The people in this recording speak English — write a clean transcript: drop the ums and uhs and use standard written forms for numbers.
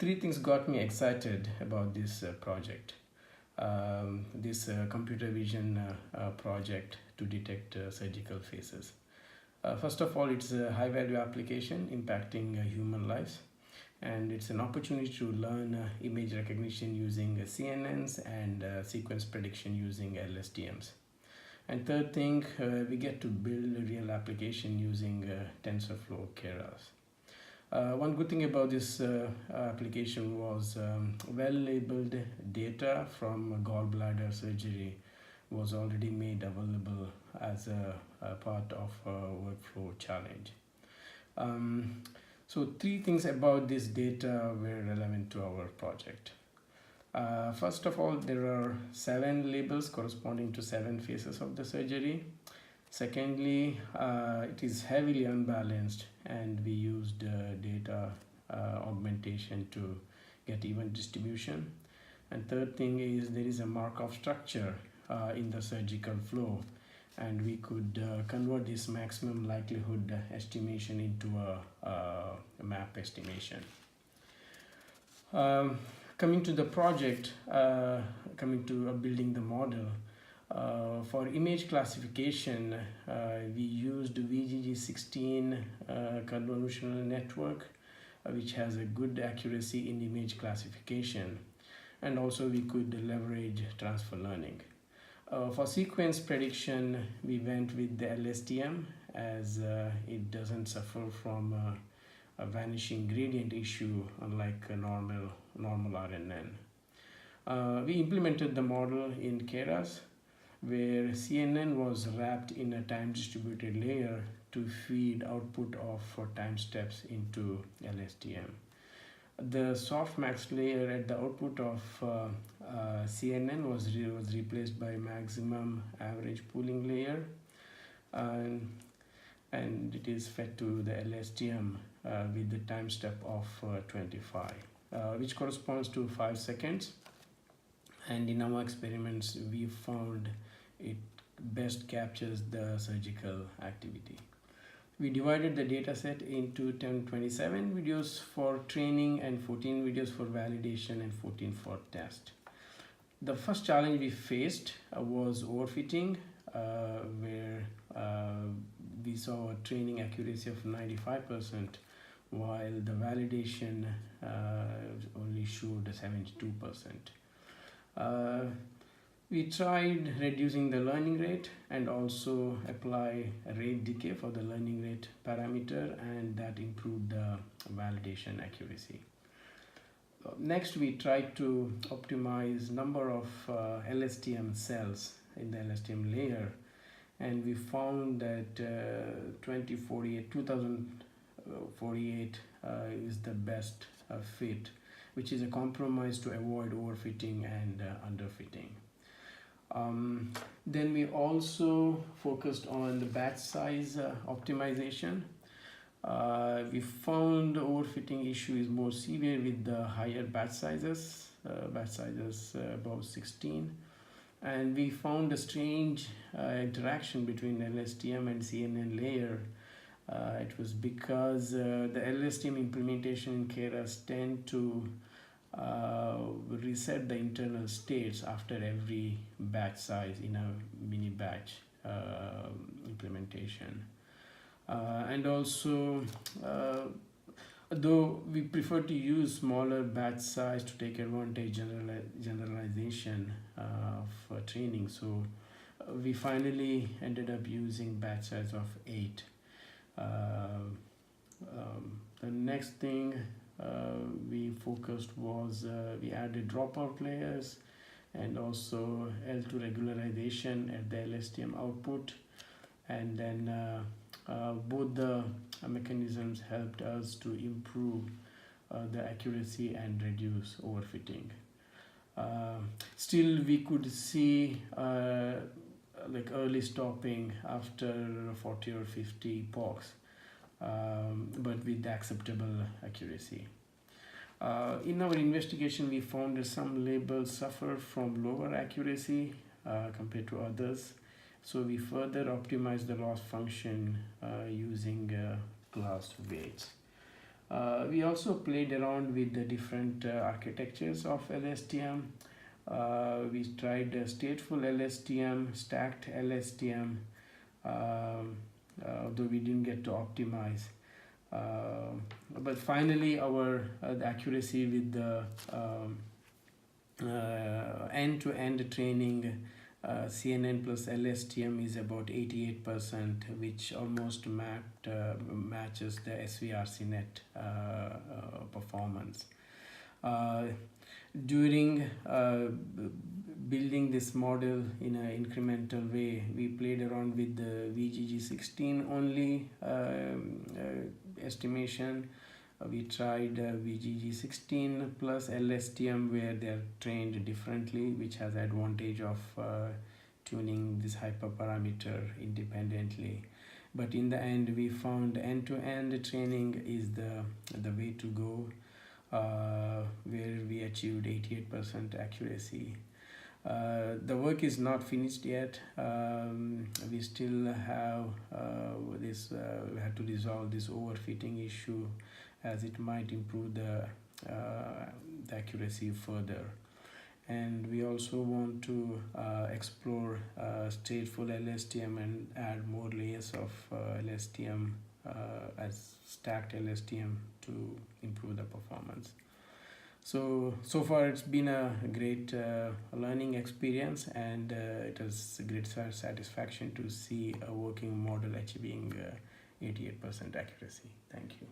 Three things got me excited about this project. This computer vision project to detect surgical faces. First of all, it's a high value application impacting human lives, and it's an opportunity to learn image recognition using CNNs and sequence prediction using LSTMs. And third thing, we get to build a real application using TensorFlow Keras. One good thing about this application was well-labeled data from gallbladder surgery was already made available as a part of a workflow challenge. So three things about this data were relevant to our project. First of all, there are 7 labels corresponding to 7 phases of the surgery. Secondly, it is heavily unbalanced, and we used data augmentation to get even distribution. And third thing is there is a Markov structure in the surgical flow, and we could convert this maximum likelihood estimation into a map estimation. Coming to the project, coming to building the model, for image classification, we used VGG16 convolutional network, which has a good accuracy in image classification, and also we could leverage transfer learning. For sequence prediction, we went with the LSTM as it doesn't suffer from a vanishing gradient issue unlike a normal RNN. We implemented the model in Keras, where CNN was wrapped in a time distributed layer to feed output of time steps into LSTM. The softmax layer at the output of CNN was replaced by maximum average pooling layer, and it is fed to the LSTM with the time step of 25, which corresponds to 5 seconds. And in our experiments, we found it best captures the surgical activity. We divided the dataset into 27 videos for training and 14 videos for validation and 14 for test. The first challenge we faced was overfitting, where we saw a training accuracy of 95%, while the validation only showed 72%. We tried reducing the learning rate and also apply a rate decay for the learning rate parameter, and that improved the validation accuracy. Next, we tried to optimize number of LSTM cells in the LSTM layer, and we found that 2048 is the best fit, which is a compromise to avoid overfitting and underfitting. Then we also focused on the batch size optimization. We found the overfitting issue is more severe with the higher batch sizes above 16. And we found a strange interaction between LSTM and CNN layer. It was because the LSTM implementation in Keras tend to reset the internal states after every batch size in a mini batch implementation. And also, though we prefer to use smaller batch size to take advantage generalization for training, so we finally ended up using batch size of 8. The next thing we focused was we added dropout layers and also L2 regularization at the LSTM output, and then both the mechanisms helped us to improve the accuracy and reduce overfitting. Still, we could see like early stopping after 40 or 50 POCs, but with acceptable accuracy. In our investigation, we found that some labels suffer from lower accuracy compared to others. So we further optimized the loss function using class weights. We also played around with the different architectures of LSTM. We tried stateful LSTM, stacked LSTM, though we didn't get to optimize. But finally, our the accuracy with the end-to-end training CNN plus LSTM is about 88%, which almost matches the SVRCnet performance. During building this model in an incremental way, we played around with the VGG16 only estimation. We tried VGG16 plus LSTM, where they are trained differently, which has advantage of tuning this hyperparameter independently. But in the end, we found end-to-end training is the way to go, where we achieved 88% accuracy. The work is not finished yet. We still have we have to resolve this overfitting issue, as it might improve the accuracy further. And we also want to explore stateful LSTM and add more layers of LSTM as stacked LSTM to improve the performance. So far it's been a great learning experience, and it is a great satisfaction to see a working model achieving 88% accuracy. Thank you.